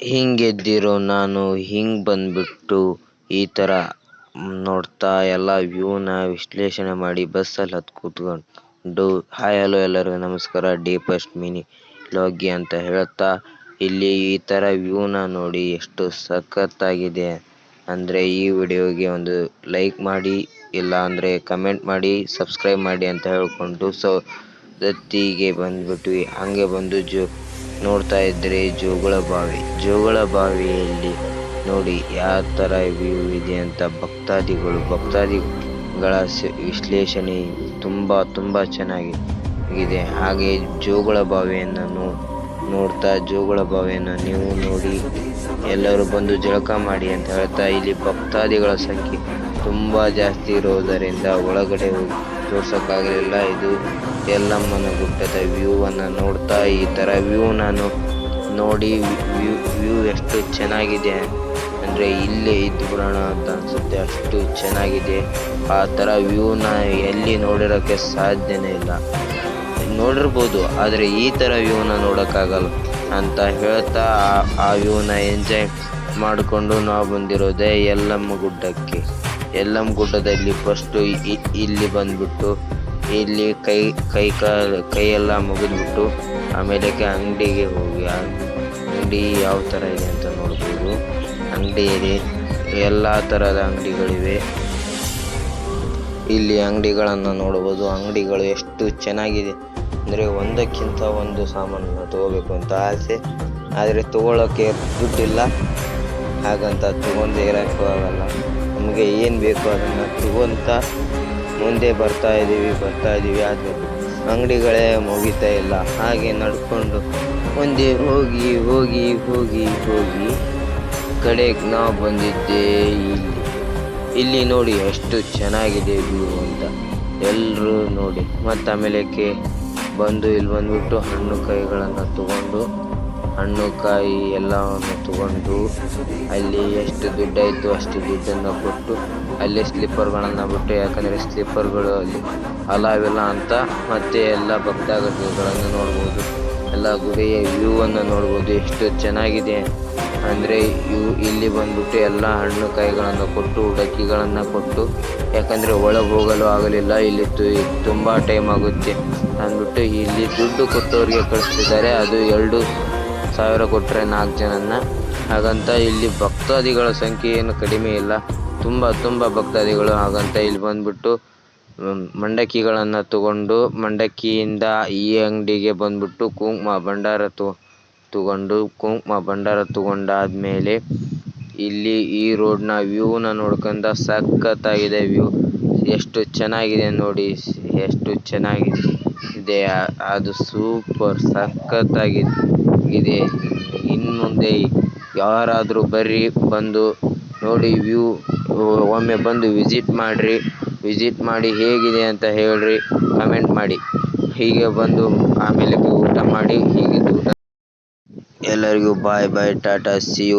ಹಿಂಗೆದ್ದಿರೋ ನಾನು ಹಿಂಗ್ ಬಂದ್ಬಿಟ್ಟು ಈ ಥರ ನೋಡ್ತಾ ಎಲ್ಲ ವ್ಯೂನ ವಿಶ್ಲೇಷಣೆ ಮಾಡಿ ಬಸ್ಸಲ್ಲಿ ಹತ್ತು ಕೂತ್ಕೊಂಡು ಹಾಯ್ ಹಲೋ ಎಲ್ಲರಿಗೂ ನಮಸ್ಕಾರ ಡೇ ಫಸ್ಟ್ ಮಿನಿ ಲಾಗಿ ಅಂತ ಹೇಳ್ತಾ ಇಲ್ಲಿ ಈ ಥರ ವ್ಯೂನ ನೋಡಿ ಎಷ್ಟು ಸಖತ್ತಾಗಿದೆ ಅಂದರೆ ಈ ವಿಡಿಯೋಗೆ ಒಂದು ಲೈಕ್ ಮಾಡಿ, ಇಲ್ಲ ಅಂದರೆ ಕಮೆಂಟ್ ಮಾಡಿ, ಸಬ್ಸ್ಕ್ರೈಬ್ ಮಾಡಿ ಅಂತ ಹೇಳ್ಕೊಂಡು ದತ್ತಿಗೆ ಬಂದ್ಬಿಟ್ವಿ. ಹಂಗೆ ಬಂದು ನೋಡ್ತಾ ಇದ್ರೆ ಜೋಗಳ ಬಾವಿಯಲ್ಲಿ ನೋಡಿ ಯಾವ ಥರ ವ್ಯೂ ಇದೆ ಅಂತ ಭಕ್ತಾದಿಗಳ ವಿಶ್ಲೇಷಣೆ ತುಂಬ ಚೆನ್ನಾಗಿದೆ. ಹಾಗೆ ಜೋಗಳ ಬಾವಿಯನ್ನು ನೋಡ್ತಾ ಜೋಗಳ ಬಾವಿಯನ್ನು ನೀವು ನೋಡಿ ಎಲ್ಲರೂ ಬಂದು ಜಳಕ ಮಾಡಿ ಅಂತ ಹೇಳ್ತಾ ಇಲ್ಲಿ ಭಕ್ತಾದಿಗಳ ಸಂಖ್ಯೆ ತುಂಬ ಜಾಸ್ತಿ ಇರೋದರಿಂದ ಒಳಗಡೆ ಹೋಗಿ ತೋರ್ಸೋಕ್ಕಾಗಲಿಲ್ಲ. ಇದು ಯಲ್ಲಮ್ಮನ ಗುಡ್ಡದ ವ್ಯೂವನ್ನು ನೋಡ್ತಾ ಈ ಥರ ವ್ಯೂ ನಾನು ನೋಡಿ ವ್ಯೂ ಎಷ್ಟು ಚೆನ್ನಾಗಿದೆ ಅಂದರೆ ಇಲ್ಲೇ ಇದ್ದು ಬಿಡೋಣ ಅಂತ ಅನಿಸುತ್ತೆ, ಅಷ್ಟು ಚೆನ್ನಾಗಿದೆ. ಆ ಥರ ವ್ಯೂನ ಎಲ್ಲಿ ನೋಡಿರೋಕ್ಕೆ ಸಾಧ್ಯನೇ ಇಲ್ಲ. ನೋಡಿರ್ಬೋದು ಆದರೆ ಈ ಥರ ವ್ಯೂನ ನೋಡೋಕ್ಕಾಗಲ್ಲ ಅಂತ ಹೇಳ್ತಾ ಆ ವ್ಯೂನ ಎಂಜಾಯ್ ಮಾಡಿಕೊಂಡು ನಾವು ಬಂದಿರೋದೇ ಯಲ್ಲಮ್ಮ ಗುಡ್ಡದಲ್ಲಿ ಫಸ್ಟು ಇಲ್ಲಿ ಬಂದ್ಬಿಟ್ಟು ಇಲ್ಲಿ ಕೈಯೆಲ್ಲ ಮುಗಿದ್ಬಿಟ್ಟು ಆಮೇಲೆ ಅಂಗಡಿಗೆ ಹೋಗಿ ಅಂಗಡಿ ಯಾವ ಥರ ಇದೆ ಅಂತ ನೋಡ್ಬೋದು. ಅಂಗಡಿ ಇದೆ, ಎಲ್ಲ ಥರದ ಅಂಗಡಿಗಳಿವೆ. ಇಲ್ಲಿ ಅಂಗಡಿಗಳನ್ನು ನೋಡ್ಬೋದು. ಅಂಗಡಿಗಳು ಎಷ್ಟು ಚೆನ್ನಾಗಿದೆ ಅಂದರೆ ಒಂದಕ್ಕಿಂತ ಒಂದು ಸಾಮಾನನ್ನು ತಗೋಬೇಕು ಅಂತ ಆಸೆ, ಆದರೆ ತಗೊಳ್ಳೋಕ್ಕೆ ದುಡ್ಡಿಲ್ಲ. ಹಾಗಂತ ತಗೊಂಡೇ ಇರೋಕ್ಕೂ ಆಗಲ್ಲ. ನಮಗೆ ಏನು ಬೇಕು ಅದನ್ನು ತಗೊಂತ ಮುಂದೆ ಬರ್ತಾ ಇದ್ದೀವಿ. ಆದರೆ ಅಂಗಡಿಗಳೇ ಮುಗಿತಾ ಇಲ್ಲ. ಹಾಗೆ ನಡ್ಕೊಂಡು ಮುಂದೆ ಹೋಗಿ ಕಡೆಗೆ ನಾವು ಬಂದಿದ್ದೆ ಇಲ್ಲಿ ನೋಡಿ ಎಷ್ಟು ಚೆನ್ನಾಗಿದೆ ವ್ಯೂ ಅಂತ ಎಲ್ಲರೂ ನೋಡಿ. ಮತ್ತು ಆಮೇಲಕ್ಕೆ ಇಲ್ಲಿ ಬಂದ್ಬಿಟ್ಟು ಹಣ್ಣು ಕಾಯಿ ಎಲ್ಲವನ್ನು ತಗೊಂಡು ಅಲ್ಲಿ ಎಷ್ಟು ದುಡ್ಡಾಯಿತು ಅಷ್ಟು ದುಡ್ಡನ್ನು ಕೊಟ್ಟು ಅಲ್ಲಿ ಸ್ಲಿಪ್ಪರ್ಗಳನ್ನು ಬಿಟ್ಟು, ಯಾಕಂದರೆ ಸ್ಲಿಪ್ಪರ್ಗಳು ಅಲ್ಲಿ ಅಲಾವಿಲ್ಲ ಅಂತ. ಮತ್ತು ಎಲ್ಲ ಭಕ್ತಾದಿಗಳನ್ನು ನೋಡ್ಬೋದು, ಎಲ್ಲ ಗುಡಿಯ ವ್ಯೂವನ್ನು ನೋಡ್ಬೋದು. ಎಷ್ಟು ಚೆನ್ನಾಗಿದೆ ಅಂದರೆ ಇಲ್ಲಿ ಬಂದ್ಬಿಟ್ಟು ಎಲ್ಲ ಹಣ್ಣು ಕಾಯಿಗಳನ್ನು ಕೊಟ್ಟು ಉಡಕ್ಕಿಗಳನ್ನು ಕೊಟ್ಟು, ಯಾಕಂದರೆ ಒಳಗೆ ಹೋಗಲು ಆಗಲಿಲ್ಲ, ಇಲ್ಲಿ ತುಂಬ ಟೈಮ್ ಆಗುತ್ತೆ ಅಂದ್ಬಿಟ್ಟು ಇಲ್ಲಿ ದುಡ್ಡು ಕೊಟ್ಟವ್ರಿಗೆ ಕಳಿಸ್ತಿದ್ದಾರೆ. ಅದು 2,000 ಕೊಟ್ಟರೆ 4 ಜನನ್ನ. ಹಾಗಂತ ಇಲ್ಲಿ ಭಕ್ತಾದಿಗಳ ಸಂಖ್ಯೆ ಏನು ಕಡಿಮೆ ಇಲ್ಲ, ತುಂಬ ಭಕ್ತಾದಿಗಳು. ಹಾಗಂತ ಇಲ್ಲಿ ಬಂದ್ಬಿಟ್ಟು ಮಂಡಕ್ಕಿಗಳನ್ನು ತಗೊಂಡು ಮಂಡಕ್ಕಿಯಿಂದ ಈ ಅಂಗಡಿಗೆ ಬಂದ್ಬಿಟ್ಟು ಕುಂಕುಮ ಭಂಡಾರ ತಗೊಂಡಾದ್ಮೇಲೆ ಇಲ್ಲಿ ಈ ರೋಡ್ನ ವ್ಯೂನ ನೋಡ್ಕೊಂಡ ಸಖತ್ತಾಗಿದೆ ವ್ಯೂ. ಎಷ್ಟು ಚೆನ್ನಾಗಿದೆ ನೋಡಿ, ಎಷ್ಟು ಚೆನ್ನಾಗಿದೆ, ಅದು ಸೂಪರ್ ಸಖತ್ತಾಗಿದೆ. ಇನ್ನು ಮುಂದೆ ಯಾರಾದರೂ ಬಂದು ನೋಡಿ ವ್ಯೂ, ಒಮ್ಮೆ ಬಂದು ವಿಸಿಟ್ ಮಾಡಿ ಹೇಗಿದೆ ಅಂತ ಹೇಳ್ರಿ, ಕಮೆಂಟ್ ಮಾಡಿ. ಹೀಗೆ ಬಂದು ಆಮೇಲೆ ಊಟ ಮಾಡಿ ಎಲ್ಲರಿಗೂ ಬಾಯ್ ಟಾಟಾ, ಸಿ ಯು.